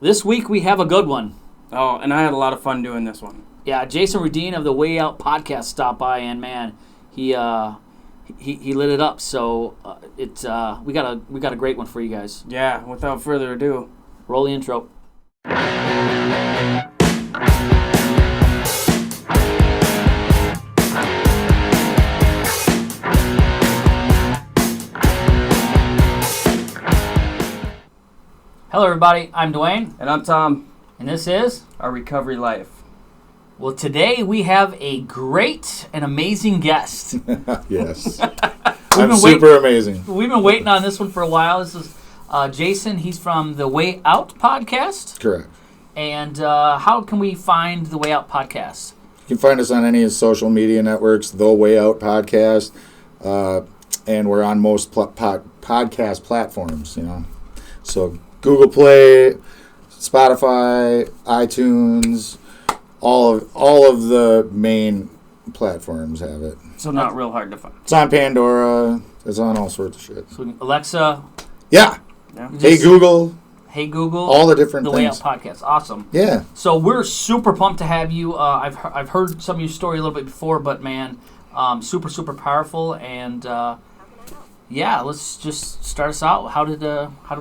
This week we have a good one. Oh, and I had a lot of fun doing this one. Yeah, Jason Redine of the Way Out podcast stopped by, and man, he lit it up. So we got a great one for you guys. Yeah, without further ado, roll the intro. Hello, everybody. I'm Dwayne. And I'm Tom. And this is Our Recovery Life. Well, today we have a great and amazing guest. Yes. I'm super amazing. We've been waiting on this one for a while. This is Jason. He's from the Way Out podcast. Correct. And how can we find the Way Out podcast? You can find us on any social media networks, The Way Out Podcast, and we're on most podcast platforms, So Google Play, Spotify, iTunes, all of the main platforms have it. So not real hard to find. It's on Pandora. It's on all sorts of shit. So Alexa. Yeah. Hey Google. Hey Google. All the different things. The Way Out podcast. Awesome. Yeah. So we're super pumped to have you. I've heard some of your story a little bit before, but man, super powerful. And yeah, let's just start us out. How did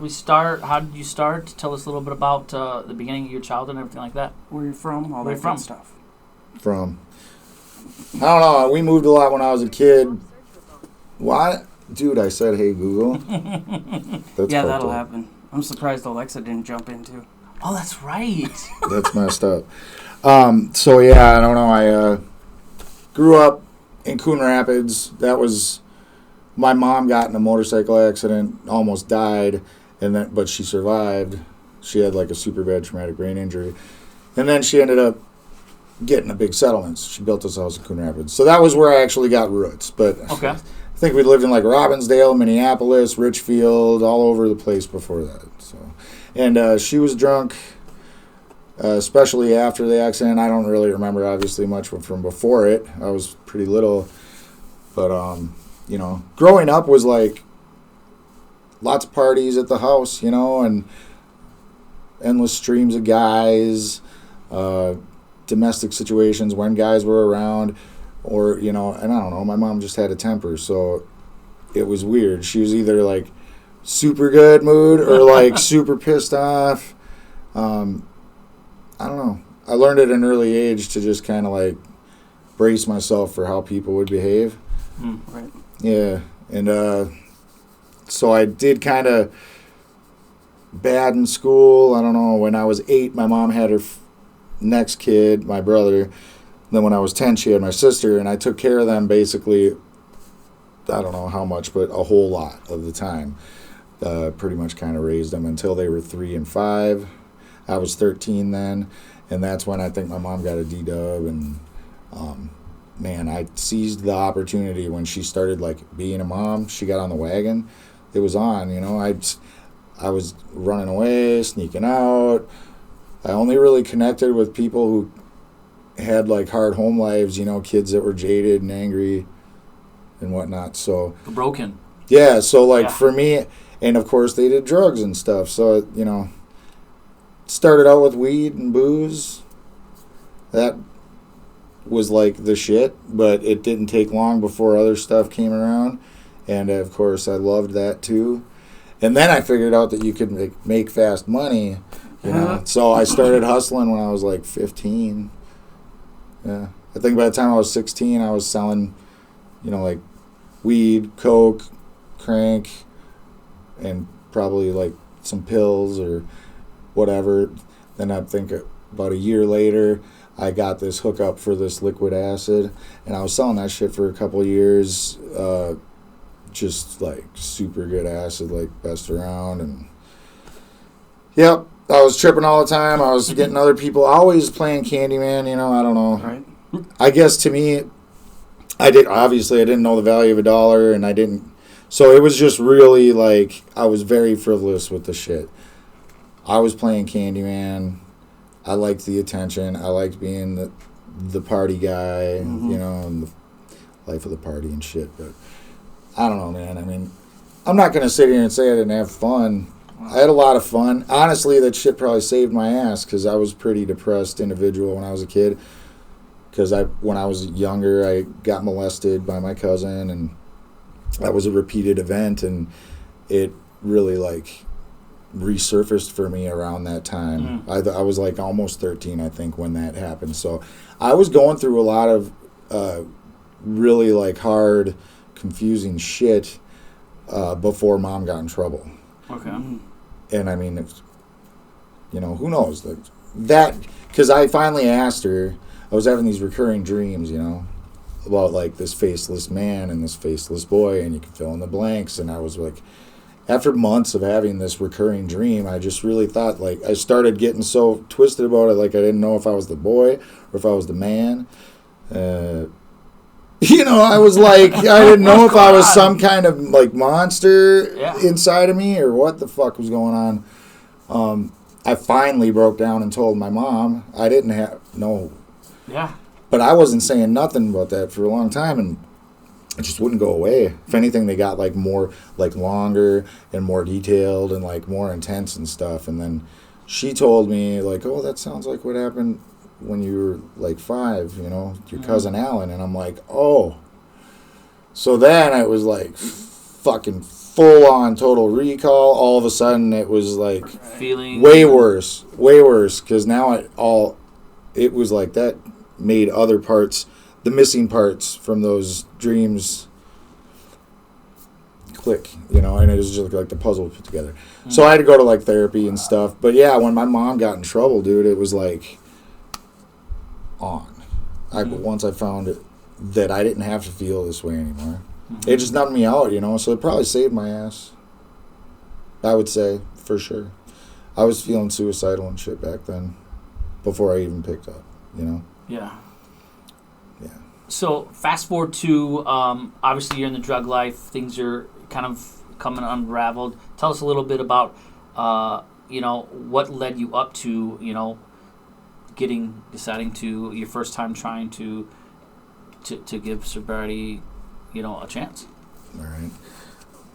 we start? How did you start? Tell us a little bit about the beginning of your childhood and everything like that. Where you from? All that good stuff. I don't know. We moved a lot when I was a kid. What? Dude, I said, hey, Google. Yeah, that'll happen. I'm surprised Alexa didn't jump in, too. Oh, that's right. That's messed up. So, yeah, I don't know. I grew up in Coon Rapids. That was... My mom got in a motorcycle accident, almost died, but she survived. She had like a super bad traumatic brain injury. And then she ended up getting a big settlement. She built this house in Coon Rapids. So that was where I actually got roots. But okay. I think we lived in like Robbinsdale, Minneapolis, Richfield, all over the place before that. So, and she was drunk, especially after the accident. I don't really remember obviously much from before it. I was pretty little. But, growing up was like lots of parties at the house, and endless streams of guys, domestic situations when guys were around, or, and I don't know, my mom just had a temper, so it was weird. She was either like super good mood or like super pissed off. I don't know. I learned at an early age to just kind of like brace myself for how people would behave. Right. Yeah, and so I did kind of bad in school. I don't know, when I was 8, my mom had her next kid, my brother. Then when I was 10, she had my sister, and I took care of them basically, I don't know how much, but a whole lot of the time. Pretty much kind of raised them until they were 3 and 5. I was 13 then, and that's when I think my mom got a D-dub, and... man, I seized the opportunity when she started, like, being a mom. She got on the wagon. It was on, I was running away, sneaking out. I only really connected with people who had, like, hard home lives, kids that were jaded and angry and whatnot. So broken. Yeah, so, like, for me, and, of course, they did drugs and stuff. So, started out with weed and booze. That was like the shit, but it didn't take long before other stuff came around, and of course I loved that too. And then I figured out that you could make fast money, so I started hustling when I was like 15. Yeah, I think by the time I was 16 I was selling like weed, coke, crank, and probably like some pills or whatever. Then I think about a year later I got this hookup for this liquid acid, and I was selling that shit for a couple of years, just like super good acid, like best around, and yep, I was tripping all the time. I was getting other people, always playing Candyman, I don't know. Right. I guess to me, I didn't know the value of a dollar, and I didn't, so it was just really like, I was very frivolous with the shit. I was playing Candyman. I liked the attention. I liked being the party guy, and the life of the party and shit. But I don't know, man. I mean, I'm not going to sit here and say I didn't have fun. I had a lot of fun. Honestly, that shit probably saved my ass because I was a pretty depressed individual when I was a kid. Because when I was younger, I got molested by my cousin, and that was a repeated event, and it really like resurfaced for me around that time. I was like almost 13, I think, when that happened. So I was going through a lot of really like hard, confusing shit before Mom got in trouble. Okay. And I mean, who knows that because I finally asked her. I was having these recurring dreams, about like this faceless man and this faceless boy, and you can fill in the blanks. And I was like, after months of having this recurring dream, I just really thought, like, I started getting so twisted about it, like I didn't know if I was the boy or if I was the man. I was like, I didn't know if I was some kind of like monster inside of me or what the fuck was going on. I finally broke down and told my mom. I didn't have no. Yeah. But I wasn't saying nothing about that for a long time, and it just wouldn't go away. If anything, they got like more, like longer and more detailed and like more intense and stuff. And then she told me like, "Oh, that sounds like what happened when you were like 5, your cousin Alan." And I'm like, "Oh." So then it was like fucking full on total recall. All of a sudden, it was like feeling way worse, because now it was like that. Made other parts, the missing parts from those dreams click, and it was just like the puzzle put together. So I had to go to like therapy and stuff. But yeah, when my mom got in trouble, dude, it was like on. Once I found it that I didn't have to feel this way anymore. It just numbed me out, so it probably saved my ass. I would say, for sure. I was feeling suicidal and shit back then before I even picked up, Yeah. Yeah. So fast forward to obviously you're in the drug life. Things are kind of coming unraveled. Tell us a little bit about what led you up to deciding to your first time trying to give sobriety a chance. All right.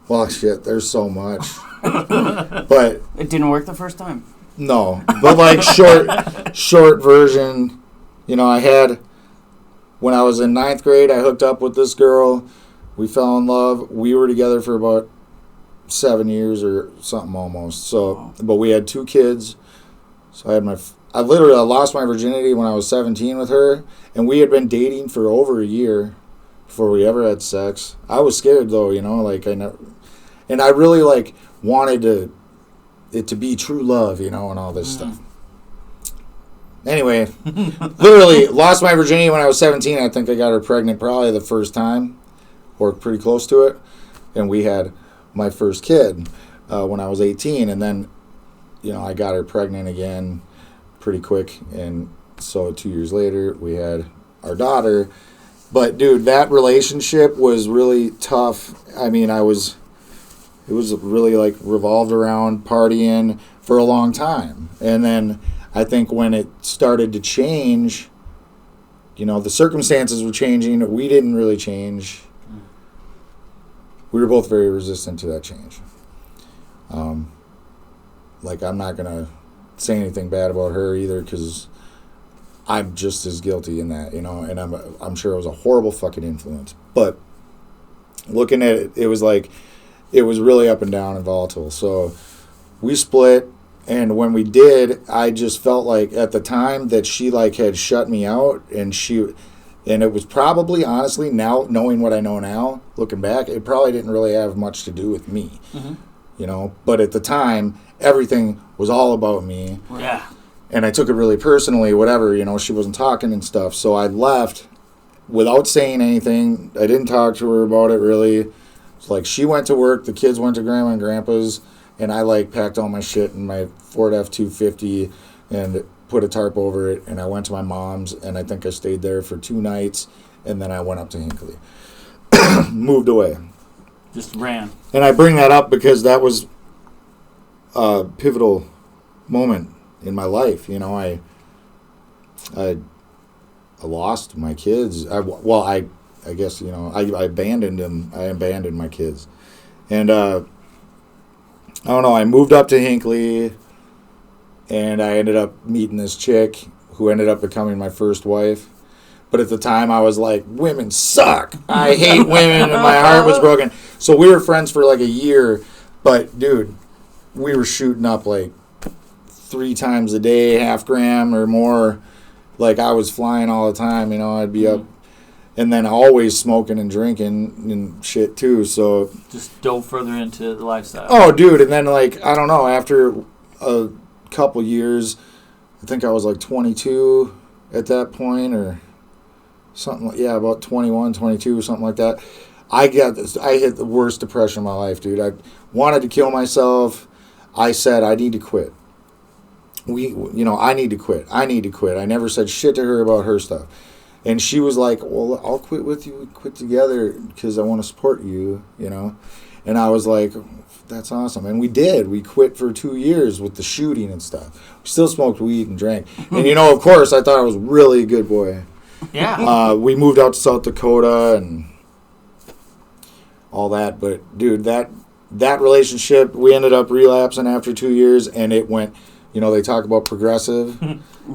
Well, shit. There's so much, but it didn't work the first time. No, but like short version. I had, when I was in 9th grade, I hooked up with this girl. We fell in love. We were together for about 7 years or something almost. So, but we had 2 kids. So I literally lost my virginity when I was 17 with her. And we had been dating for over a year before we ever had sex. I was scared though, and I really like wanted it to be true love, and all this stuff. Anyway, literally lost my virginity when I was 17. I think I got her pregnant probably the first time, or pretty close to it. And we had my first kid when I was 18. And then, I got her pregnant again pretty quick. And so 2 years later, we had our daughter. But, dude, that relationship was really tough. I mean, it was really, like, revolved around partying for a long time. And then I think when it started to change, the circumstances were changing. We didn't really change. We were both very resistant to that change. I'm not going to say anything bad about her either because I'm just as guilty in that, and I'm sure it was a horrible fucking influence. But looking at it, it was like, it was really up and down and volatile. So we split. And when we did, I just felt like at the time that she like had shut me out, and it was probably, honestly, now knowing what I know now, looking back, it probably didn't really have much to do with me, But at the time, everything was all about me. Yeah. And I took it really personally, whatever, she wasn't talking and stuff. So I left without saying anything. I didn't talk to her about it really. It's like she went to work, the kids went to Grandma and Grandpa's. And I like packed all my shit in my Ford F-250 and put a tarp over it. And I went to my mom's, and I think I stayed there for 2 nights. And then I went up to Hinckley. Moved away. Just ran. And I bring that up because that was a pivotal moment in my life. I lost my kids. I guess, I abandoned them. I abandoned my kids. And I don't know, I moved up to Hinckley, and I ended up meeting this chick who ended up becoming my first wife. But at the time, I was like, women suck. I hate women, and my heart was broken. So we were friends for like a year. But, dude, we were shooting up like 3 times a day, half gram or more. Like, I was flying all the time, you know. I'd be up. And then always smoking and drinking and shit, too. So just dove further into the lifestyle. Oh, dude. And then, like, I don't know, after a couple years, I think I was like 22 at that point, or something like, yeah, about 21, 22, something like that. I hit the worst depression of my life, dude. I wanted to kill myself. I said, I need to quit. I need to quit. I need to quit. I never said shit to her about her stuff. And she was like, well, I'll quit with you. We quit together because I want to support you, you know. And I was like, that's awesome. And we did. We quit for 2 years with the shooting and stuff. We still smoked weed and drank. And, you know, of course, I thought I was really a good boy. Yeah. We moved out to South Dakota and all that. But, dude, that relationship, we ended up relapsing after 2 years, and it went, you know, they talk about progressive.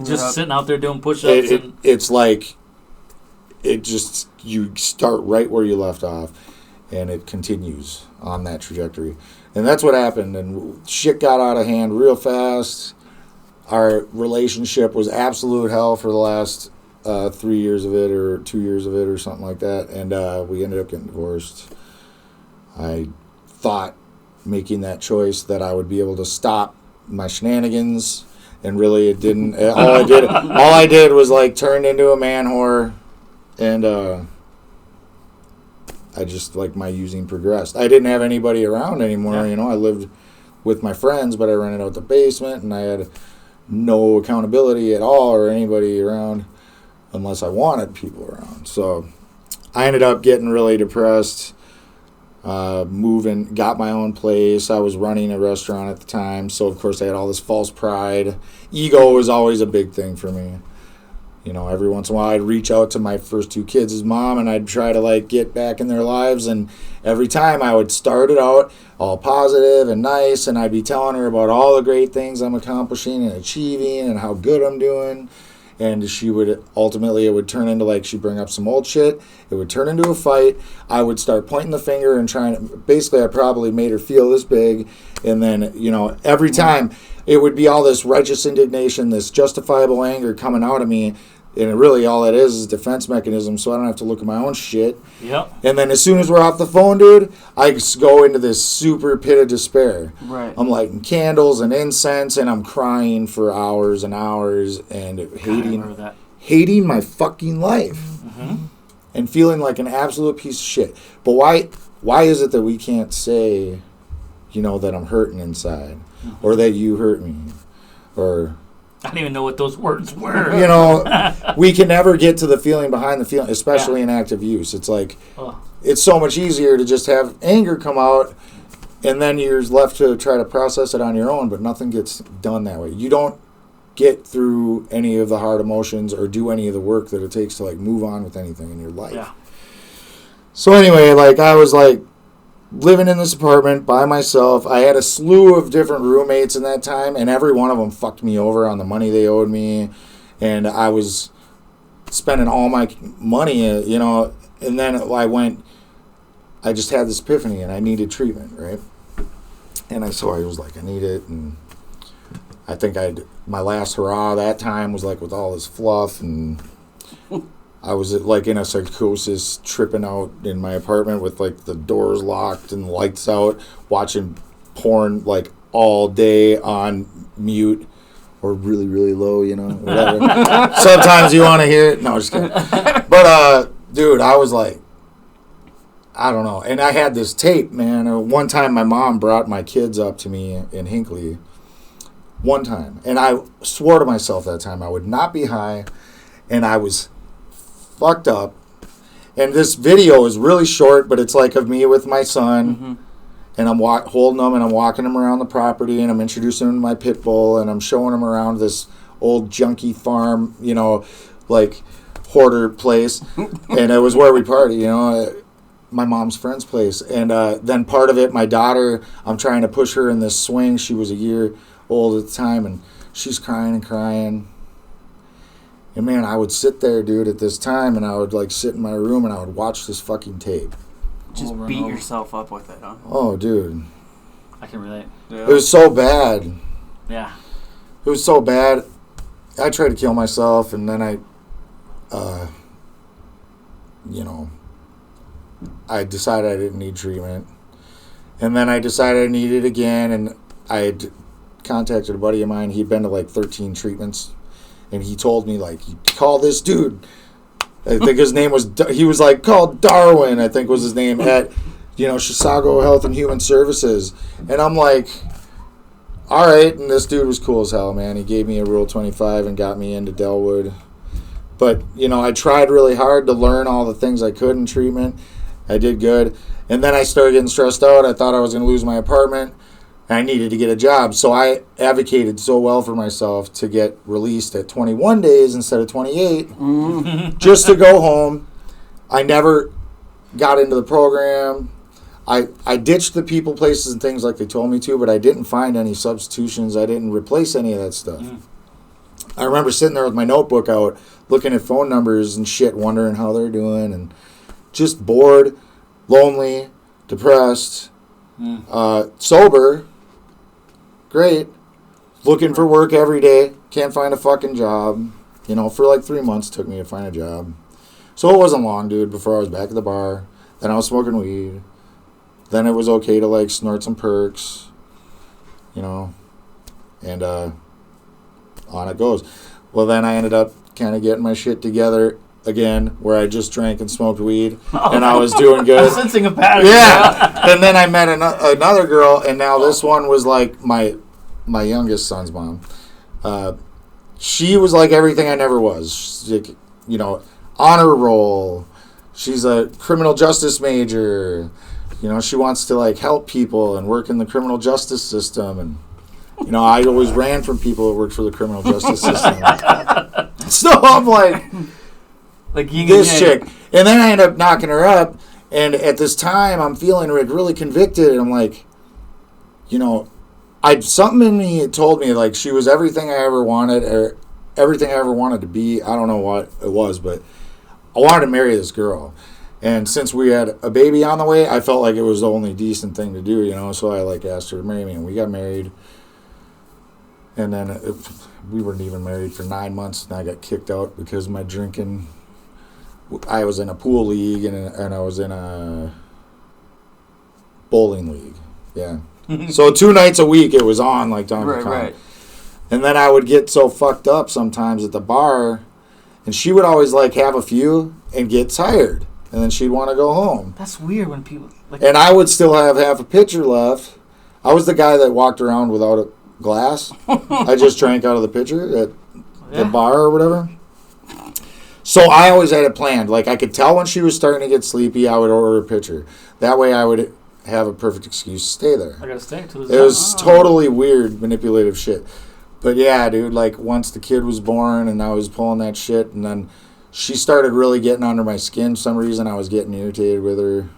Just sitting out there doing push-ups. It's like, you start right where you left off, and it continues on that trajectory. And that's what happened, and shit got out of hand real fast. Our relationship was absolute hell for the last 3 years of it, or 2 years of it, or something like that, and we ended up getting divorced. I thought, making that choice, that I would be able to stop my shenanigans, and really it didn't. All I did was like turn into a man whore, and I just, like, my using progressed. I didn't have anybody around anymore, you know. I lived with my friends, but I rented out the basement, and I had no accountability at all or anybody around unless I wanted people around. So I ended up getting really depressed, moving, got my own place. I was running a restaurant at the time, so of course I had all this false pride. Ego was always a big thing for me. You know, every once in a while I'd reach out to my first 2 kids' mom, and I'd try to, like, get back in their lives, and every time I would start it out all positive and nice, and I'd be telling her about all the great things I'm accomplishing and achieving and how good I'm doing. And she would, ultimately, it would turn into, like, she'd bring up some old shit. It would turn into a fight. I would start pointing the finger and trying to, basically, I probably made her feel this big. And then, you know, every time it would be all this righteous indignation, this justifiable anger coming out of me. And really all it is defense mechanism, so I don't have to look at my own shit. Yep. And then as soon as we're off the phone, dude, I just go into this super pit of despair. Right. I'm lighting candles and incense, and I'm crying for hours and hours, and hating my fucking life. Mm-hmm. And feeling like an absolute piece of shit. But why is it that we can't say, you know, that I'm hurting inside, or that you hurt me, or... I don't even know what those words were. You know, we can never get to the feeling behind the feeling, especially in active use. It's like, it's so much easier to just have anger come out, and then you're left to try to process it on your own, but nothing gets done that way. You don't get through any of the hard emotions or do any of the work that it takes to, like, move on with anything in your life. Yeah. So anyway, like, I was, like, living in this apartment by myself. I had a slew of different roommates in that time, and every one of them fucked me over on the money they owed me, and I was spending all my money, you know, and then I just had this epiphany, and I needed treatment, right? And I was like, I need it, and I think my last hurrah that time was, like, with all this fluff, and I was, like, in a psychosis, tripping out in my apartment with, like, the doors locked and lights out, watching porn, like, all day on mute or really, really low, you know, whatever. Sometimes you want to hear it. No, just kidding. But, dude, I was like, I don't know. And I had this tape, man. One time my mom brought my kids up to me in Hinckley. One time. And I swore to myself that time I would not be high. And I was fucked up, and this video is really short, but it's like of me with my son, and I'm holding him, and I'm walking him around the property, and I'm introducing him to my pit bull, and I'm showing him around this old junky farm, you know, like hoarder place, and it was where we party, you know, my mom's friend's place. And then part of it, my daughter, I'm trying to push her in this swing. She was a year old at the time, and she's crying and crying. And man, I would sit there, dude, at this time, and I would like sit in my room and I would watch this fucking tape. Just beat yourself up with it, huh? Oh, dude. I can relate. Yeah. It was so bad. Yeah. It was so bad. I tried to kill myself, and then I decided I didn't need treatment. And then I decided I needed it again, and I had contacted a buddy of mine. He'd been to like 13 treatments, and he told me, like, you call this dude. I think his name was, he was like, called Darwin, I think was his name, at, Chisago Health and Human Services. And I'm like, all right. And this dude was cool as hell, man. He gave me a Rule 25 and got me into Delwood. But, I tried really hard to learn all the things I could in treatment. I did good. And then I started getting stressed out. I thought I was going to lose my apartment. I needed to get a job. So I advocated so well for myself to get released at 21 days instead of 28 just to go home. I never got into the program. I ditched the people, places, and things like they told me to, but I didn't find any substitutions. I didn't replace any of that stuff. I remember sitting there with my notebook out, looking at phone numbers and shit, wondering how they're doing, and just bored, lonely, depressed, sober, great, looking for work every day, can't find a fucking job. For like 3 months it took me to find a job. So it wasn't long, dude, before I was back at the bar. Then I was smoking weed. Then it was okay to like snort some perks, and on it goes. Well, then I ended up kind of getting my shit together again, where I just drank and smoked weed, and I was doing good. I'm sensing a pattern. Yeah. And then I met another girl, and now this one was like my youngest son's mom. She was like everything I never was. She's like, honor roll. She's a criminal justice major. She wants to like help people and work in the criminal justice system, and I always ran from people that worked for the criminal justice system. So I'm like this chick. And then I end up knocking her up, and at this time I'm feeling really convicted, and I'm like, something in me told me like she was everything I ever wanted, or everything I ever wanted to be. I don't know what it was, but I wanted to marry this girl. And since we had a baby on the way, I felt like it was the only decent thing to do, so I like asked her to marry me, and we got married. And then we weren't even married for 9 months, and I got kicked out because of my drinking. I was in a pool league, and I was in a bowling league. Yeah. So 2 nights a week it was on like Donkey Kong. Right. And then I would get so fucked up sometimes at the bar, and she would always like have a few and get tired, and then she'd want to go home. That's weird when people like. And I would still have half a pitcher left. I was the guy that walked around without a glass. I just drank out of the pitcher at the bar or whatever. So I always had it planned. Like I could tell when she was starting to get sleepy, I would order a pitcher. That way I would have a perfect excuse to stay there. I gotta stay till it was totally weird, manipulative shit. But yeah, dude, like once the kid was born and I was pulling that shit, and then she started really getting under my skin for some reason. I was getting irritated with her.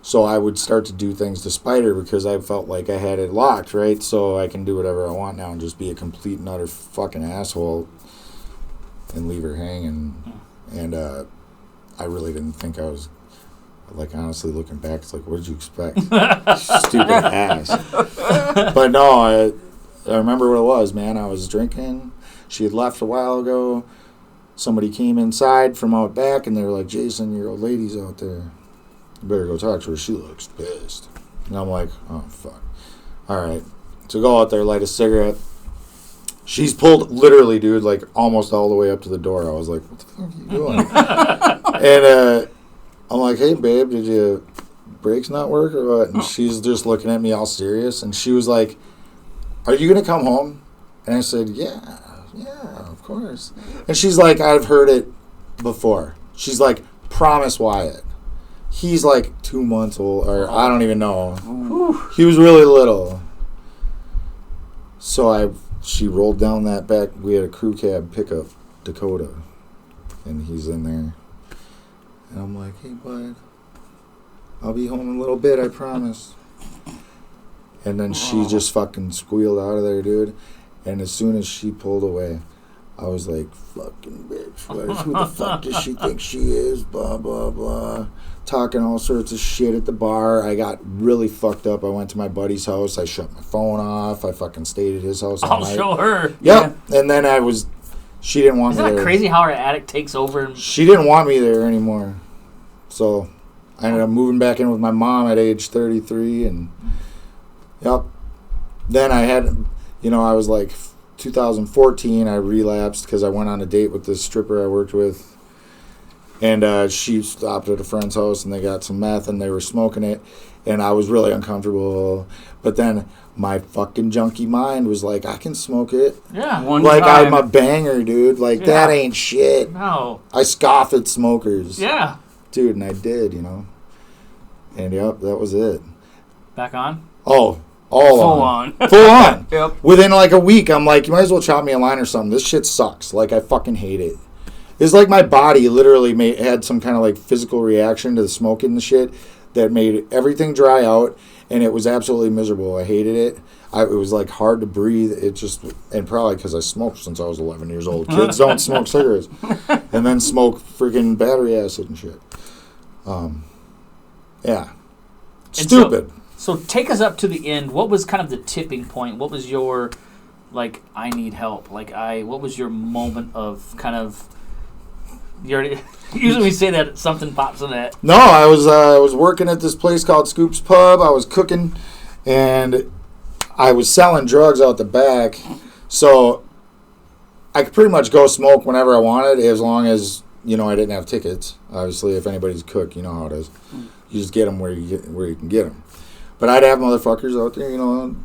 So I would start to do things to spite her because I felt like I had it locked, right? So I can do whatever I want now and just be a complete and utter fucking asshole and leave her hanging. And I really didn't think I was, like, honestly looking back, it's like, what did you expect? Stupid ass. But no, I remember what it was, man. I was drinking. She had left a while ago. Somebody came inside from out back, and they were like, Jason, your old lady's out there. You better go talk to her. She looks pissed. And I'm like, oh, fuck. All right. So go out there, light a cigarette. She's pulled, literally, dude, like almost all the way up to the door. I was like, what the fuck are you doing? And I'm like, hey, babe, did your brakes not work or what? And she's just looking at me all serious. And she was like, are you going to come home? And I said, yeah, of course. And she's like, I've heard it before. She's like, promise Wyatt. He's like 2 months old, or I don't even know. He was really little. So she rolled down that back. We had a crew cab pickup, Dakota, and he's in there. And I'm like, hey, bud, I'll be home in a little bit, I promise. And then she just fucking squealed out of there, dude. And as soon as she pulled away, I was like, fucking bitch. Who the fuck does she think she is? Blah, blah, blah. Talking all sorts of shit at the bar. I got really fucked up. I went to my buddy's house. I shut my phone off. I fucking stayed at his house all night. I'll show her. Yep. Yeah. And then she didn't want me there. Isn't that crazy how our addict takes over? She didn't want me there anymore. So I ended up moving back in with my mom at age 33. And, yep. Then I had, I was like 2014, I relapsed because I went on a date with this stripper I worked with. And she stopped at a friend's house and they got some meth and they were smoking it. And I was really uncomfortable. But then my fucking junkie mind was like, I can smoke it. Yeah. I'm a banger, dude. Like, that ain't shit. No. I scoff at smokers. Yeah. Dude, and I did, And, yep, that was it. Back on? Oh, Full on. Full on. Yep. Within like a week, I'm like, you might as well chop me a line or something. This shit sucks. Like, I fucking hate it. It's like my body literally had some kind of like physical reaction to the smoking and the shit that made everything dry out, and it was absolutely miserable. I hated it. It was like hard to breathe. And probably because I smoked since I was 11 years old. Kids don't smoke cigarettes. And then smoke freaking battery acid and shit. Yeah. Stupid. So take us up to the end. What was kind of the tipping point? What was your, like, I need help? What was your moment of kind of, usually we say that something pops in that. No, I was working at this place called Scoop's Pub. I was cooking, and I was selling drugs out the back. So I could pretty much go smoke whenever I wanted, as long as, I didn't have tickets. Obviously, if anybody's a cook, you know how it is. You just get them where you can get them. But I'd have motherfuckers out there,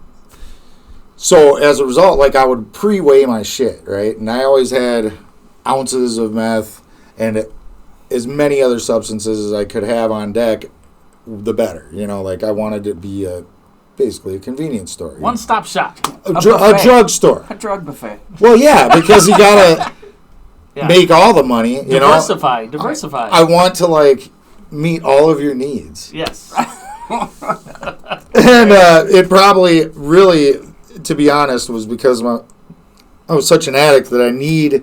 So as a result, like, I would pre-weigh my shit, right? And I always had ounces of meth and as many other substances as I could have on deck, the better. Like, I wanted it to be basically a convenience store. One-stop shop. A drug store. A drug buffet. Well, yeah, because you gotta make all the money. Diversify. I want to, like, meet all of your needs. Yes. And it probably really, to be honest, was because I was such an addict that I need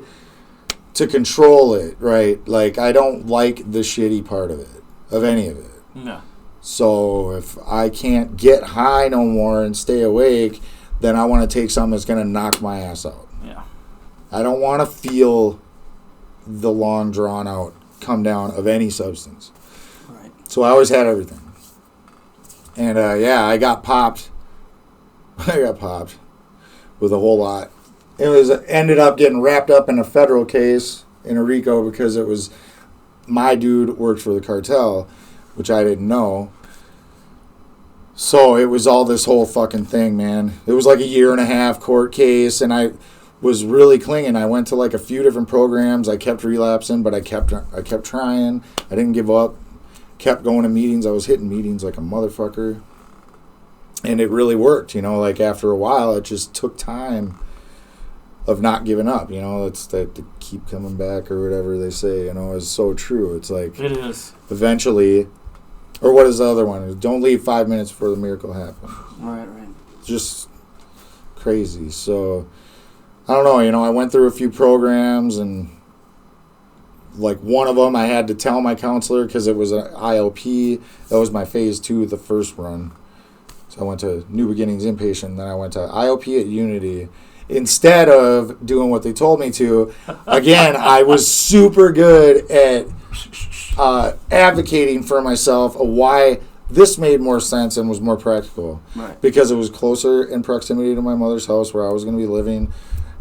to control it, right? Like, I don't like the shitty part of it, of any of it. No. So if I can't get high no more and stay awake, then I want to take something that's going to knock my ass out. Yeah. I don't want to feel the long, drawn-out come down of any substance. Right. So I always had everything. And, I got popped. I got popped with a whole lot. It ended up getting wrapped up in a federal case in a RICO because it was my dude worked for the cartel, which I didn't know. So it was all this whole fucking thing, man. It was like a 1.5-year court case, and I was really clinging. I went to like a few different programs. I kept relapsing, but I kept trying. I didn't give up. Kept going to meetings. I was hitting meetings like a motherfucker. And it really worked, like after a while, it just took time of not giving up, it's that to keep coming back or whatever they say, is so true. It's like, it is. Eventually, or what is the other one? Don't leave 5 minutes before the miracle happens. Right. Just crazy. So, I don't know, I went through a few programs, and like one of them I had to tell my counselor because it was an IOP. That was my phase 2, the first run. So I went to New Beginnings Inpatient, then I went to IOP at Unity. Instead of doing what they told me to, again, I was super good at advocating for myself of why this made more sense and was more practical. Right. Because it was closer in proximity to my mother's house where I was going to be living,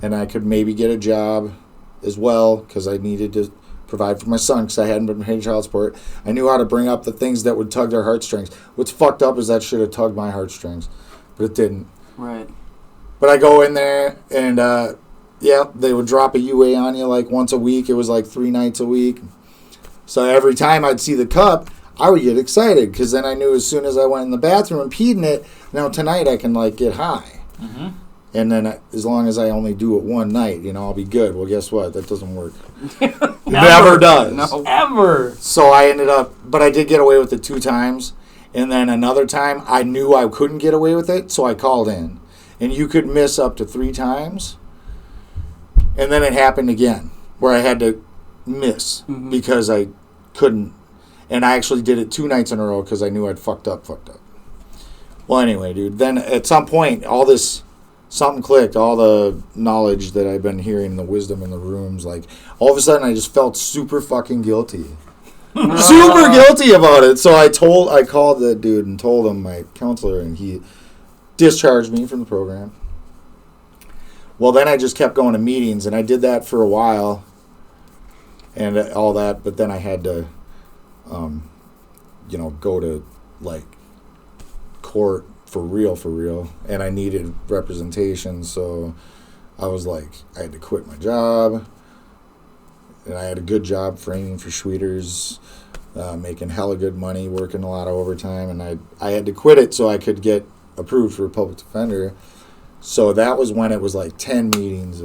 and I could maybe get a job as well because I needed to provide for my son because I hadn't been paying child support. I knew how to bring up the things that would tug their heartstrings. What's fucked up is that should have tugged my heartstrings, but it didn't. Right. But I go in there, and, they would drop a UA on you like once a week. It was like 3 nights a week. So every time I'd see the cup, I would get excited because then I knew as soon as I went in the bathroom and peed in it, now tonight I can, like, get high. Mm-hmm. And then as long as I only do it one night, I'll be good. Well, guess what? That doesn't work. Never does. No. Ever. So I ended up, but I did get away with it 2 times. And then another time, I knew I couldn't get away with it, so I called in. And you could miss up to 3 times. And then it happened again, where I had to miss because I couldn't. And I actually did it 2 nights in a row because I knew I'd fucked up. Well, anyway, dude, then at some point, all this, something clicked, all the knowledge that I've been hearing, the wisdom in the rooms, like, all of a sudden I just felt super fucking guilty. Super guilty about it. So I called that dude and told him, my counselor, and he discharged me from the program. Well, then I just kept going to meetings, and I did that for a while and all that, but then I had to, go to, like, court for real, and I needed representation, so I was like, I had to quit my job, and I had a good job framing for Schweeters, making hella good money, working a lot of overtime, and I had to quit it so I could get approved for a public defender. So that was when it was like 10 meetings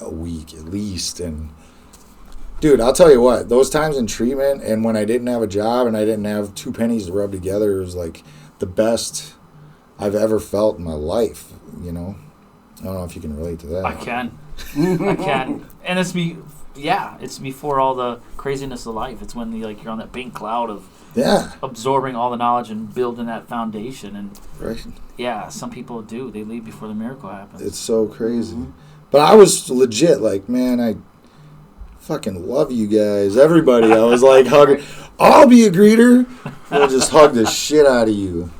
a week at least. And dude, I'll tell you what, those times in treatment and when I didn't have a job and I didn't have 2 pennies to rub together, it was like the best I've ever felt in my life, you know? I don't know if you can relate to that. I can. And it's before all the craziness of life. It's when you're on that pink cloud of absorbing all the knowledge and building that foundation. And some people do. They leave before the miracle happens. It's so crazy. But I was legit like, man, I fucking love you guys. Everybody. I was like hugging. I'll be a greeter. We'll just hug the shit out of you.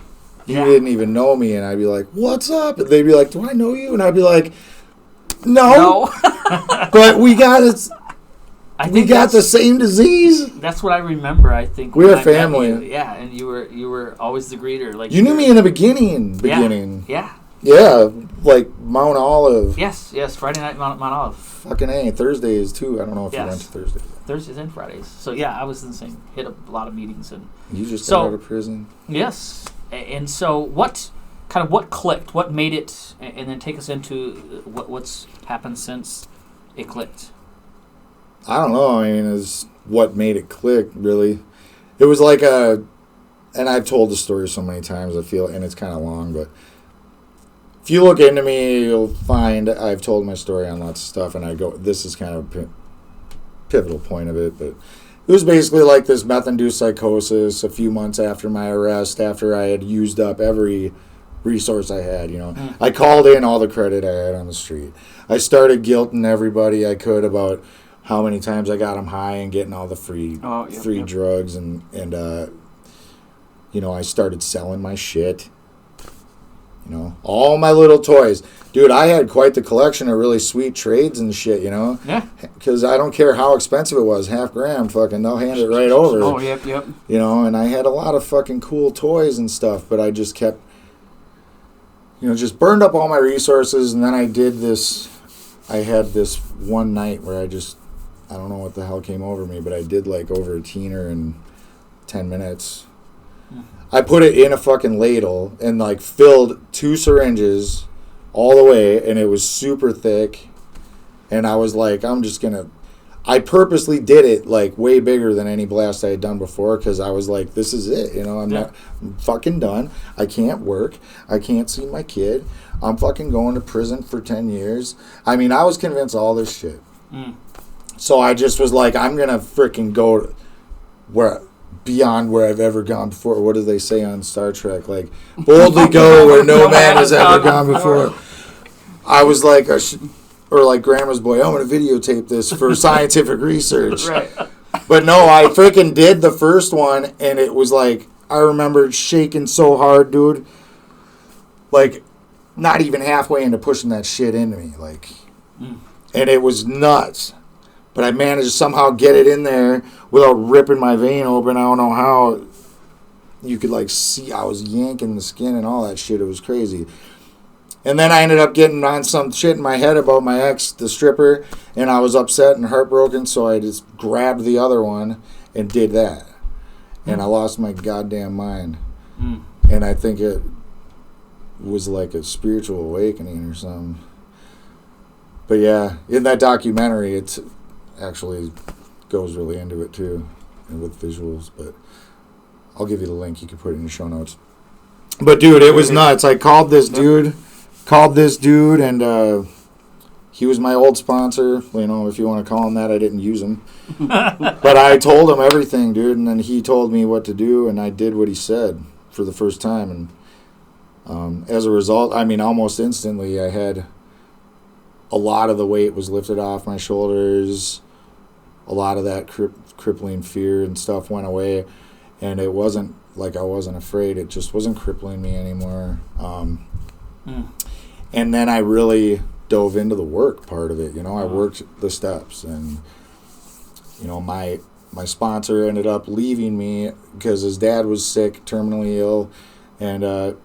You didn't even know me, and I'd be like, what's up? And they'd be like, do I know you? And I'd be like, no. But we got it. We got the same disease. That's what I remember. I think we're family. And you were always the greeter. Like you knew me in the beginning. Yeah, like Mount Olive. Yes. Friday night Mount Olive. Fucking A. Thursdays too. I don't know if you went to Thursdays. Thursdays and Fridays. So yeah, I was in the same. Hit a lot of meetings and. You just got out of prison. Yes, and so what clicked? What made it? And then take us into what's happened since it clicked. I don't know. I mean, it's what made it click, really. It was like and I've told the story so many times, I feel, and it's kind of long, but if you look into me, you'll find I've told my story on lots of stuff, and I go, this is kind of a pivotal point of it, but it was basically like this meth-induced psychosis a few months after my arrest, after I had used up every resource I had, I called in all the credit I had on the street. I started guilting everybody I could about how many times I got them high and getting all the free drugs, and I started selling my shit, all my little toys. Dude, I had quite the collection of really sweet trades and shit, Yeah. Because I don't care how expensive it was, $half gram, fucking, they'll hand it right over. Oh, yep. And I had a lot of fucking cool toys and stuff, but I just kept, just burned up all my resources, and then I had this one night where I don't know what the hell came over me, but I did like over a teener in 10 minutes. I put it in a fucking ladle and like filled 2 syringes all the way, and it was super thick. And I was like, I purposely did it like way bigger than any blast I had done before, because I was like, this is it. I'm fucking done. I can't work. I can't see my kid. I'm fucking going to prison for 10 years. I mean, I was convinced of all this shit. So I just was like, I'm going to freaking go beyond where I've ever gone before. What do they say on Star Trek? Like, boldly go where no man has ever gone before. I was like, or like Grandma's Boy, I'm going to videotape this for scientific research. Right. But no, I freaking did the first one, and it was like, I remember shaking so hard, dude. Like, not even halfway into pushing that shit into me. Like, and it was nuts. But I managed to somehow get it in there without ripping my vein open. I don't know how. You could like see I was yanking the skin and all that shit. It was crazy. And then I ended up getting on some shit in my head about my ex, the stripper, and I was upset and heartbroken, so I just grabbed the other one and did that. And I lost my goddamn mind. And I think it was like a spiritual awakening or something. But yeah, in that documentary, it's actually goes really into it too, and with visuals. But I'll give you the link. You can put it in the show notes. But dude, it was nuts. I called this dude, and he was my old sponsor. You know, if you want to call him that, I didn't use him. But I told him everything, dude, and then he told me what to do, and I did what he said for the first time. And as a result, I mean, almost instantly, I had a lot of the weight was lifted off my shoulders. A lot of that crippling fear and stuff went away, and it wasn't like I wasn't afraid. It just wasn't crippling me anymore. And then I really dove into the work part of it. You know, I worked the steps, and you know, my sponsor ended up leaving me because his dad was sick, terminally ill, and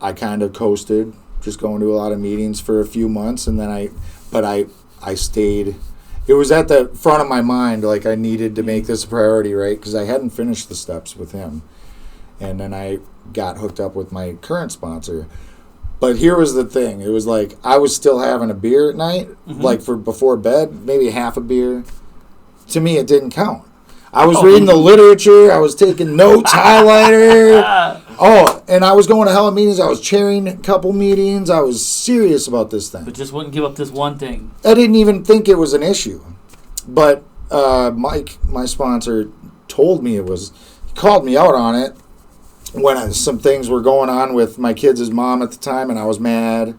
I kind of coasted, just going to a lot of meetings for a few months, and then I stayed. It was at the front of my mind, like I needed to make this a priority, right? Because I hadn't finished the steps with him. And then I got hooked up with my current sponsor. But here was the thing. It was like I was still having a beer at night, like for before bed, maybe half a beer. To me, it didn't count. I was reading the literature. I was taking notes, highlighter. And I was going to hella meetings. I was chairing a couple meetings. I was serious about this thing. But just wouldn't give up this one thing. I didn't even think it was an issue. But Mike, my sponsor, told me it was. He called me out on it when some things were going on with my kids' mom at the time, and I was mad. And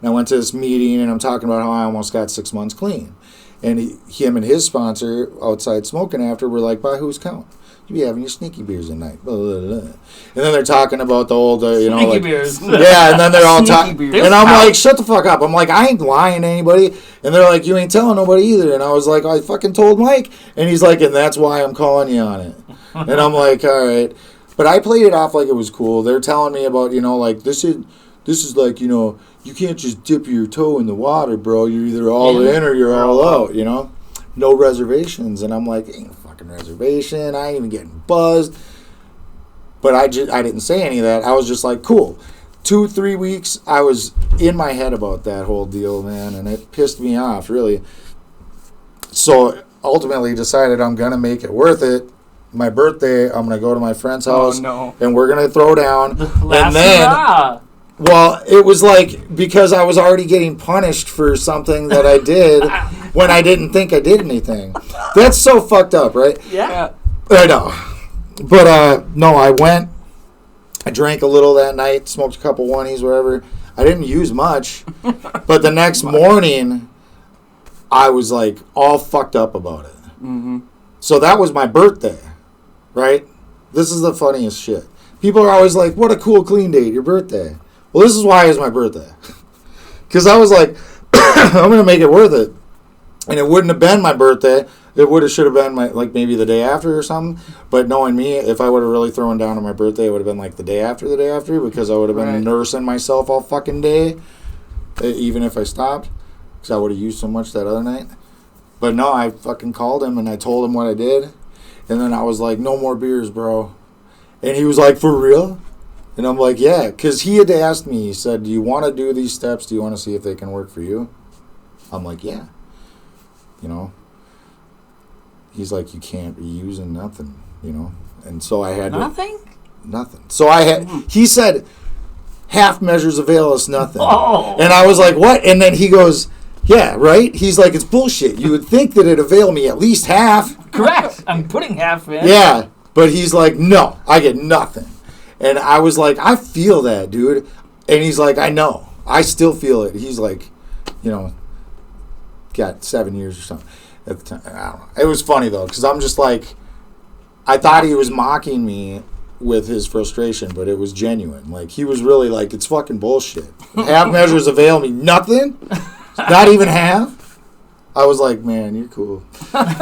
I went to this meeting, and I'm talking about how I almost got 6 months clean. And him and his sponsor outside smoking after were like, by whose count? You be having your sneaky beers at night. Blah, blah, blah. And then they're talking about the old, you know, sneaky like beers. Yeah, and then they're all talking, and I'm like, shut the fuck up. I'm like, I ain't lying to anybody. And they're like, you ain't telling nobody either. And I was like, I fucking told Mike. And he's like, and that's why I'm calling you on it. And I'm like, all right. But I played it off like it was cool. They're telling me about, you know, like this is like, you know, you can't just dip your toe in the water, bro. You're either all in or you're all out, you know? No reservations. And I'm like, ain't a fucking reservation. I ain't even getting buzzed. But I didn't say any of that. I was just like, cool. 2-3 weeks, I was in my head about that whole deal, man. And it pissed me off, really. So ultimately decided I'm going to make it worth it. My birthday, I'm going to go to my friend's house. And we're going to throw down. And then... Well, it was like, because I was already getting punished for something that I did when I didn't think I did anything. That's so fucked up, right? Yeah. I know. But, no, I went. I drank a little that night, smoked a couple oneies, whatever. I didn't use much. But the next morning, I was, like, all fucked up about it. Mm-hmm. So that was my birthday, right? This is the funniest shit. People are always like, what a cool clean date, your birthday. Well, this is why it's my birthday. Because I was like, I'm going to make it worth it. And it wouldn't have been my birthday. It should have been like maybe the day after or something. But knowing me, if I would have really thrown down on my birthday, it would have been like the day after because I would have been nursing myself all fucking day, even if I stopped. Because I would have used so much that other night. But no, I fucking called him and I told him what I did. And then I was like, no more beers, bro. And he was like, for real? And I'm like, yeah, because he had asked me, he said, do you want to do these steps? Do you want to see if they can work for you? I'm like, yeah. You know? He's like, you can't be using nothing, you know? And so I had Nothing. So I had, he said, half measures avail us nothing. Oh. And I was like, what? And then he goes, yeah, right? He's like, it's bullshit. You would think that it'd avail me at least half. Correct. I'm putting half in. Yeah. But he's like, no, I get nothing. And I was like, I feel that, dude. And he's like, I know. I still feel it. He's like, you know, got 7 years or something at the time. I don't know. It was funny, though, because I'm just like, I thought he was mocking me with his frustration, but it was genuine. Like, he was really like, it's fucking bullshit. Half measures avail me nothing? Not even half? I was like, man, you're cool.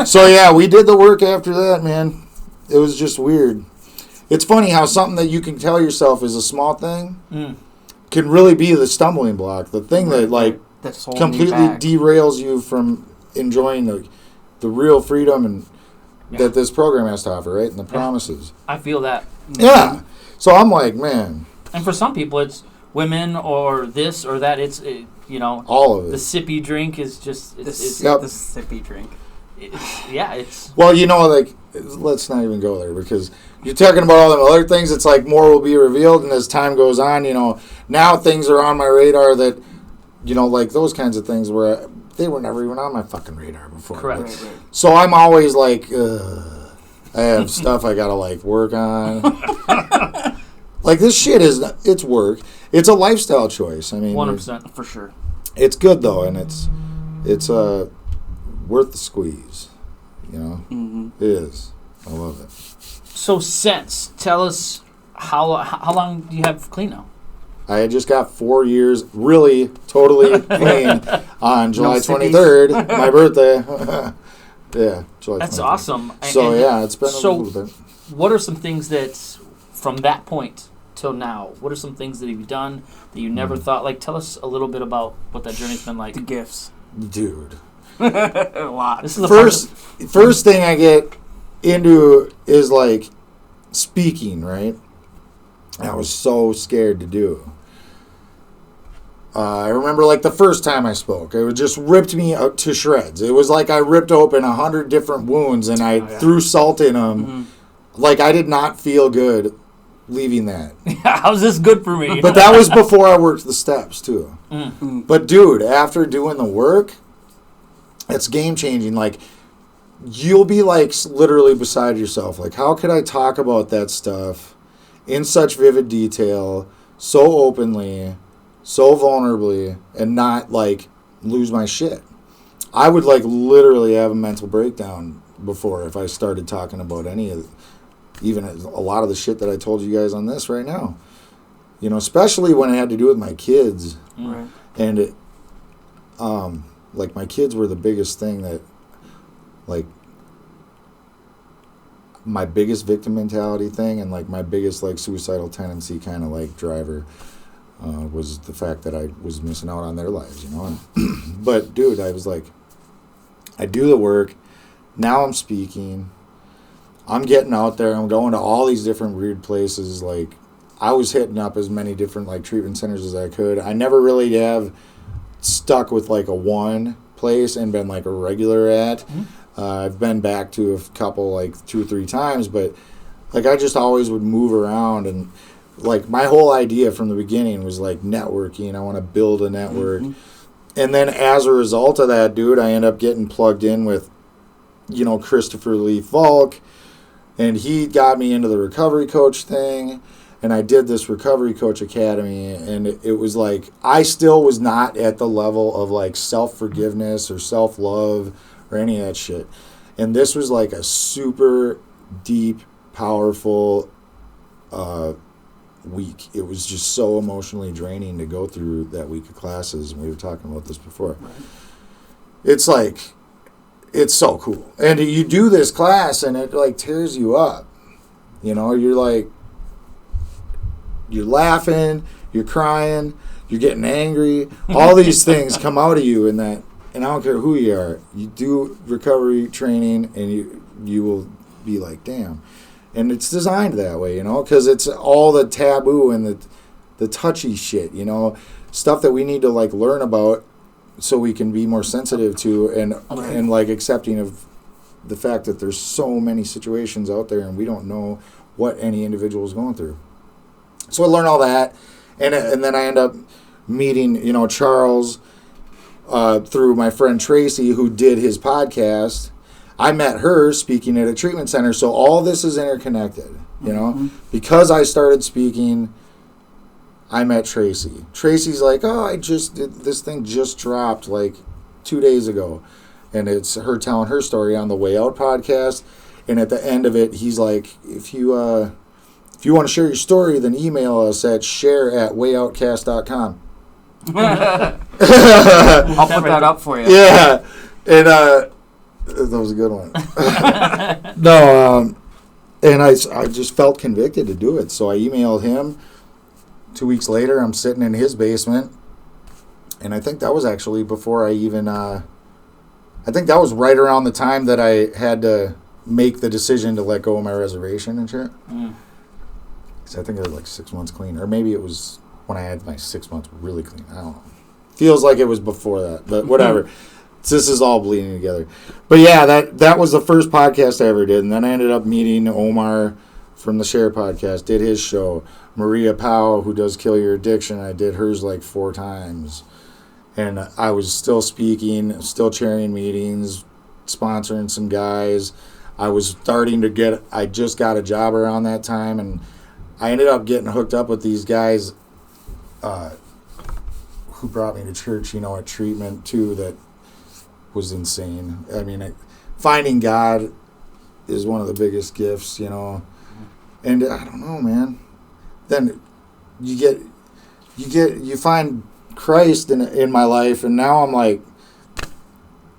So, yeah, we did the work after that, man. It was just weird. It's funny how something that you can tell yourself is a small thing can really be the stumbling block. The thing that, like, completely derails you from enjoying the real freedom and that this program has to offer, right? And the promises. I feel that. Yeah. So I'm like, man. And for some people, it's women or this or that. It's, you know. All of it. The sippy drink is just... The sippy drink. it's. Well, like, let's not even go there because you're talking about all the other things. It's like more will be revealed, and as time goes on, now things are on my radar that, like those kinds of things where they were never even on my fucking radar before. Correct. Right. So I'm always like, I have stuff I gotta like work on. Like this shit it's work. It's a lifestyle choice. I mean, 100% for sure. It's good though, and it's worth the squeeze. Mm-hmm. It is. I love it. So, Sense, tell us how long do you have clean now? I had just got 4 years, really, totally clean on July 23rd, my birthday. Yeah, July 23rd. That's awesome. So, it's been a little bit. What are some things that, from that point till now, what are some things that you've done that you never thought? Like, tell us a little bit about what that journey's been like. The gifts. Dude. A lot. This is the first thing I get into is, like, speaking, right? I was so scared to do. I remember, like, the first time I spoke, it just ripped me out to shreds. It was like I ripped open 100 different wounds and I threw salt in them. Mm-hmm. Like, I did not feel good leaving that. How's this good for me? But that was before I worked the steps, too. Mm-hmm. But, dude, after doing the work, it's game-changing. Like, you'll be, like, literally beside yourself. Like, how could I talk about that stuff in such vivid detail, so openly, so vulnerably, and not, like, lose my shit? I would, like, literally have a mental breakdown before if I started talking about any of even a lot of the shit that I told you guys on this right now. Especially when it had to do with my kids. Right. And it, like, my kids were the biggest thing that, like, my biggest victim mentality thing and, like, my biggest, like, suicidal tendency kind of, like, driver was the fact that I was missing out on their lives, But, dude, I was like, I do the work. Now I'm speaking. I'm getting out there. I'm going to all these different weird places. Like, I was hitting up as many different, like, treatment centers as I could. I never really have stuck with, like, a one place and been, like, a regular at. Mm-hmm. I've been back to a couple, like, 2 or 3 times, but, like, I just always would move around. And, like, my whole idea from the beginning was, like, networking. I want to build a network. Mm-hmm. And then as a result of that, dude, I end up getting plugged in with, Christopher Lee Falk. And he got me into the recovery coach thing. And I did this recovery coach academy. And it was like, I still was not at the level of, like, self-forgiveness or self-love or any of that shit. And this was like a super deep, powerful week. It was just so emotionally draining to go through that week of classes. And we were talking about this before. Right. It's like, it's so cool. And you do this class and it, like, tears you up. You're like, you're laughing, you're crying, you're getting angry. All these things come out of you in that. And I don't care who you are. You do recovery training and you will be like, damn. And it's designed that way, because it's all the taboo and the touchy shit, stuff that we need to, like, learn about so we can be more sensitive to and like accepting of the fact that there's so many situations out there and we don't know what any individual is going through. So I learn all that, and then I end up meeting, Charles through my friend Tracy, who did his podcast. I met her speaking at a treatment center, so all this is interconnected, Because I started speaking, I met Tracy. Tracy's like, this thing just dropped, like, 2 days ago. And it's her telling her story on the Way Out podcast. And at the end of it, he's like, if you want to share your story, then email us at share@wayoutcast.com. I'll put that up for you. Yeah. And that was a good one. No, and I just felt convicted to do it. So I emailed him. 2 weeks later, I'm sitting in his basement. And I think that was actually before I even... I think that was right around the time that I had to make the decision to let go of my reservation and shit. Because I think it was like 6 months clean. Or maybe it was when I had my 6 months really clean. I don't know. Feels like it was before that, but whatever. this is all bleeding together. But yeah, that was the first podcast I ever did, and then I ended up meeting Omar from the Share podcast, did his show. Maria Powell, who does Kill Your Addiction, I did hers like 4 times. And I was still speaking, still chairing meetings, sponsoring some guys. I just got a job around that time, and I ended up getting hooked up with these guys who brought me to church, at treatment too, that was insane. I mean, finding God is one of the biggest gifts, and I don't know, man. Then you find Christ in my life, and now I'm like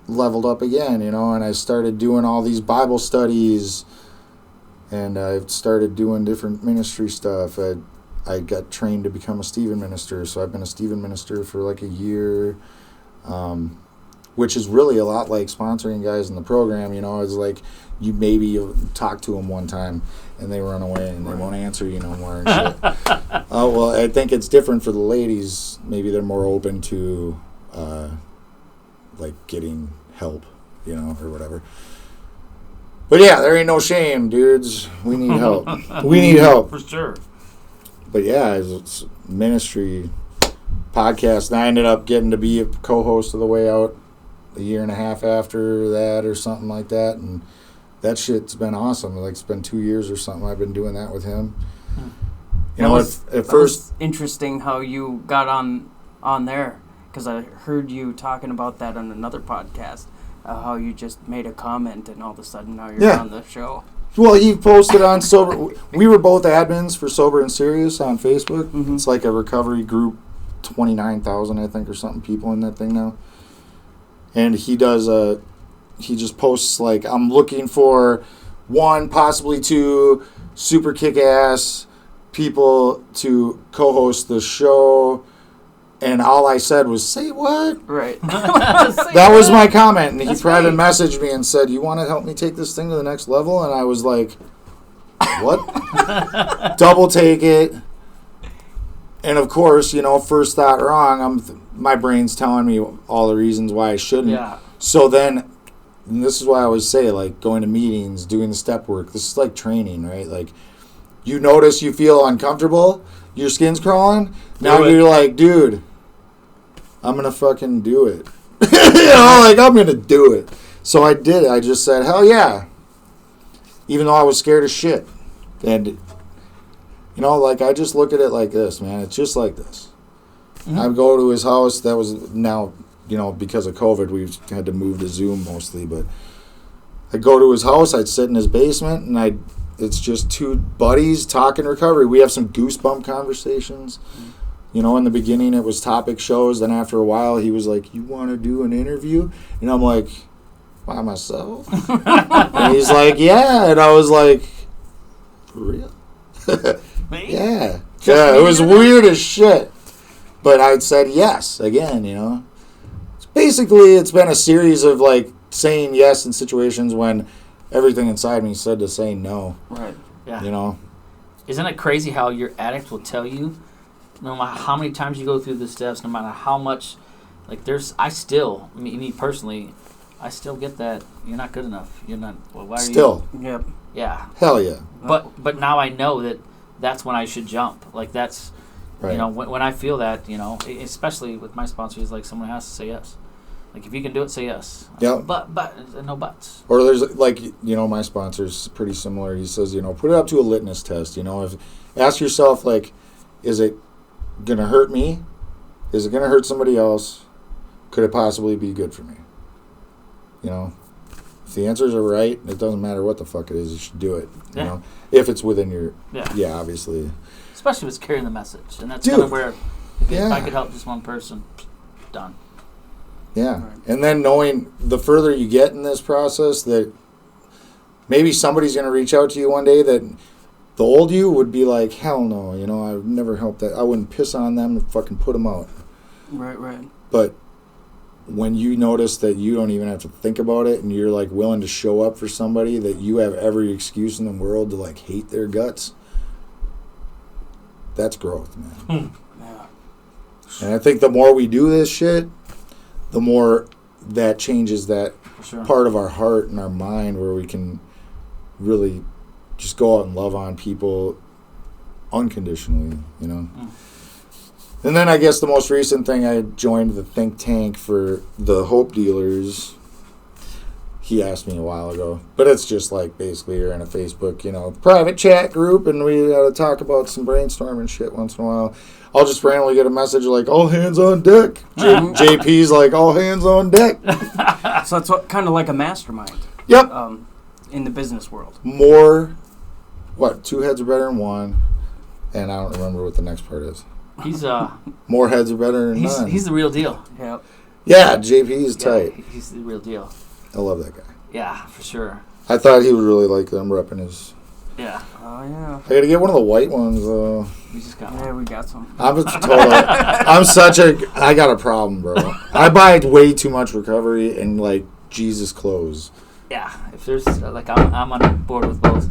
leveled up again, and I started doing all these Bible studies, and I started doing different ministry stuff. I got trained to become a Stephen minister, so I've been a Stephen minister for like a year, which is really a lot like sponsoring guys in the program. It's like you talk to them one time and they run away and they won't answer you no more and shit. Well, I think it's different for the ladies. Maybe they're more open to like getting help, or whatever. But yeah, there ain't no shame, dudes. We need help. We need help. For sure. But yeah, it's ministry podcast. And I ended up getting to be a co-host of The Way Out a year and a half after that or something like that. And that shit's been awesome. Like, it's been 2 years or something I've been doing that with him. At first... was interesting how you got on there, because I heard you talking about that on another podcast, how you just made a comment and all of a sudden now you're on the show. Well, he posted on Sober... We were both admins for Sober and Serious on Facebook. Mm-hmm. It's like a recovery group, 29,000, I think, or something people in that thing now. And he does he just posts like, I'm looking for 1, possibly 2 super kick-ass people to co-host the show. And all I said was, say what? Right. That was my comment. And he private messaged me and said, you want to help me take this thing to the next level? And I was like, what? Double take it. And of course, first thought wrong, my brain's telling me all the reasons why I shouldn't. Yeah. So then, and this is why I always say, like, going to meetings, doing the step work, this is like training, right? Like, you notice you feel uncomfortable, your skin's crawling, now you're like, dude, I'm going to fucking do it. I'm going to do it. So I did it. I just said, hell yeah. Even though I was scared as shit. And, I just look at it like this, man. It's just like this. Mm-hmm. I go to his house. That was now, because of COVID, we've had to move to Zoom mostly. But I'd go to his house. I'd sit in his basement, and it's just 2 buddies talking recovery. We have some goosebump conversations. Mm-hmm. In the beginning, it was topic shows. Then after a while, he was like, you want to do an interview? And I'm like, by myself? And he's like, yeah. And I was like, for real? Me? Yeah. Yeah, it was weird as shit. But I said yes again, Basically, it's been a series of, like, saying yes in situations when everything inside me said to say no. Right. Yeah. Isn't it crazy how your addict will tell you, no matter how many times you go through the steps, no matter how much, like, me personally, I still get that you're not good enough. You're not, well, why are you? Still. Yep. Yeah. Hell yeah. But now I know that's when I should jump. Like, that's, right. When I feel that, especially with my sponsors, like, someone has to say yes. Like, if you can do it, say yes. Yeah. But no buts. Or there's, like, my sponsor's pretty similar. He says, put it up to a litmus test. Ask yourself, like, is it going to hurt me? Is it going to hurt somebody else? Could it possibly be good for me? If the answers are right, it doesn't matter what the fuck it is, you should do it. If it's within your, obviously. Especially if it's carrying the message. And that's kind of where, if I could help just one person, done. Yeah. Right. And then knowing the further you get in this process, that maybe somebody's going to reach out to you one day that the old you would be like, hell no, I would never help that. I wouldn't piss on them and fucking put them out. Right. But when you notice that you don't even have to think about it and you're, like, willing to show up for somebody that you have every excuse in the world to, like, hate their guts, that's growth, man. Yeah. And I think the more we do this shit, the more that changes that For sure. part of our heart and our mind where we can really just go out and love on people unconditionally, you know. And then I guess the most recent thing, I joined the think tank for the Hope Dealers. He asked me a while ago, but it's just like basically you're in a Facebook, you know, private chat group, and we got to talk about some brainstorming shit once in a while. I'll just randomly get a message like, all hands on deck. JP's like, all hands on deck. So that's kind of like a mastermind. Yep. In the business world. More, two heads are better than one, and I don't remember what the next part is. He's more heads are better than none. He's the real deal. Yep. Yeah, JP's tight. He's the real deal. I love that guy. Yeah, for sure. I thought he would really like them repping his. Yeah. Oh yeah. I gotta get one of the white ones though. We just got Yeah, we got some. I got a problem, bro. I buy way too much recovery and like Jesus clothes. Yeah, if there's I'm on board with both.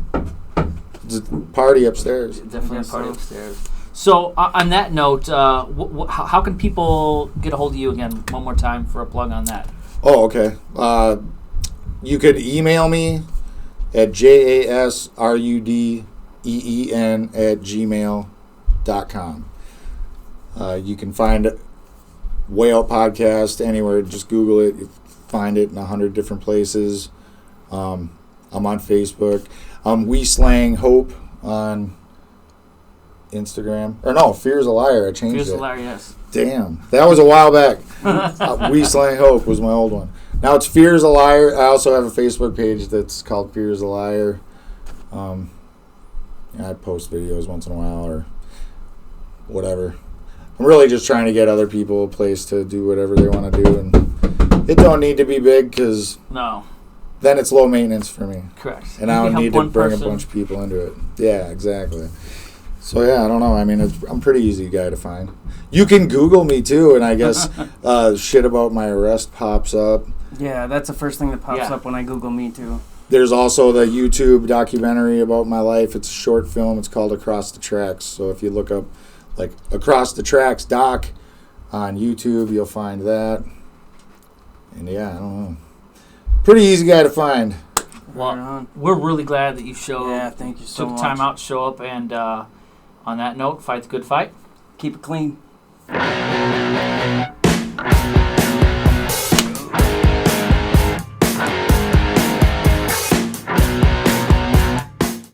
It's a party upstairs. Definitely a party upstairs. So on that note, how can people get a hold of you again? One more time for a plug on that. Oh, okay. You could email me at jasrudeen@gmail.com. You can find Way Out Podcast anywhere. Just Google it. You find it in 100 different places. I'm on Facebook. We Slang Hope on Instagram. Or no, Fear's a Liar. I changed it. Fear's a Liar, yes. Damn. That was a while back. We Slang Hope was my old one. Now it's Fear's a Liar. I also have a Facebook page that's called Fear's a Liar. I post videos once in a while or whatever. I'm really just trying to get other people a place to do whatever they want to do. And it don't need to be big because then it's low maintenance for me. Correct. And I don't need to bring a bunch of people into it. Yeah, exactly. So, yeah, I don't know. I mean, I'm a pretty easy guy to find. You can Google me, too, and I guess shit about my arrest pops up. Yeah, that's the first thing that pops up when I Google me, too. There's also the YouTube documentary about my life. It's a short film. It's called Across the Tracks. So if you look up, like, Across the Tracks doc on YouTube, you'll find that. And, yeah, I don't know. Pretty easy guy to find. Well, we're really glad that you showed. Yeah, thank you so much. Took time out to show up, and on that note, fight the good fight. Keep it clean.